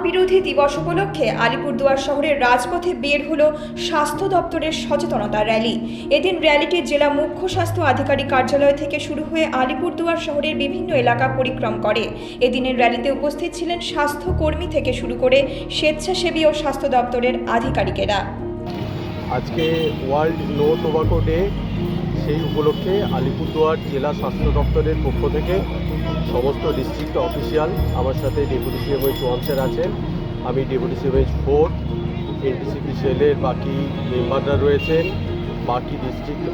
বিরোধী দিবস উপলক্ষে আলিপুরদুয়ার শহরের রাজপথে বের হলো স্বাস্থ্য দপ্তরের সচেতনতা র্যালি। এদিন র্যালিটি জেলা মুখ্য স্বাস্থ্য আধিকারিক কার্যালয় থেকে শুরু হয়ে আলিপুরদুয়ার শহরের বিভিন্ন এলাকা পরিক্রম করে। এদিনের র্যালিতে উপস্থিত ছিলেন স্বাস্থ্যকর্মী থেকে শুরু করে স্বেচ্ছাসেবী ও স্বাস্থ্য দপ্তরের আধিকারিকেরা। আজকে ওয়ার্ল্ড নো টোবাকো ডে, সেই উপলক্ষে আলিপুরদুয়ার জেলা স্বাস্থ্য দপ্তরের পক্ষ থেকে সমস্ত ডিস্ট্রিক্ট অফিসিয়াল, আমার সাথে ডেপুটি সিএমএইচ 1 স্যার আছেন, আমি ডেপুটি সিএমএইচ 4, এনটিসিপি সেলের বাকি মেম্বাররা রয়েছেন, বাকি ডিস্ট্রিক্ট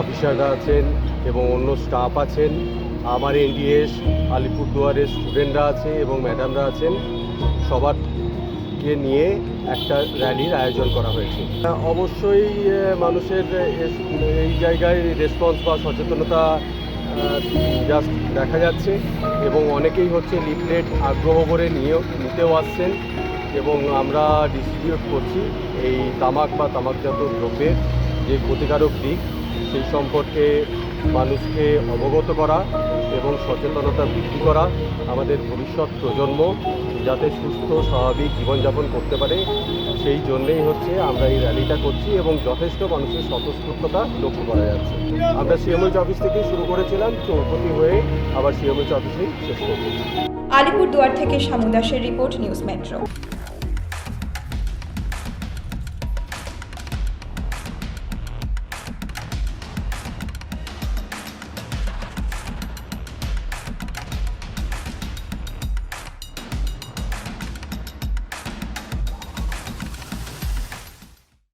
অফিসাররা আছেন এবং অন্য স্টাফ আছেন, আমার এনডিএস আলিপুরদুয়ারের স্টুডেন্টরা আছে এবং ম্যাডামরা আছেন, সবারকে নিয়ে একটা র্যালির আয়োজন করা হয়েছে। অবশ্যই মানুষের এই জায়গায় রেসপন্স বা সচেতনতা জাস্ট দেখা যাচ্ছে এবং অনেকেই হচ্ছে লিফলেট আগ্রহ করে নিতেও আসছেন এবং আমরা ডিস্ট্রিবিউট করছি এই তামাক বা তামাকজাত দ্রব্যের যে ক্ষতিকারক দিক সেই সম্পর্কে মানুষকে অবগত করা এবং সচেতনতা বৃদ্ধি করা, আমাদের ভবিষ্যৎ প্রজন্ম যাতে সুস্থ স্বাভাবিক জীবনযাপন করতে পারে সেই জন্যেই হচ্ছে আমরা এই র্যালিটা করছি এবং যথেষ্ট মানুষের স্বতঃস্ফূর্ততা লক্ষ্য করা যাচ্ছে। আমরা সিএমএইচ অফিস থেকেই শুরু করেছিলাম, চৌপতি হয়ে আবার সিএমএইচ অফিসেই শেষ করছি। আলিপুরদুয়ার থেকে শামু দাসের রিপোর্ট, নিউজ মেট্রো।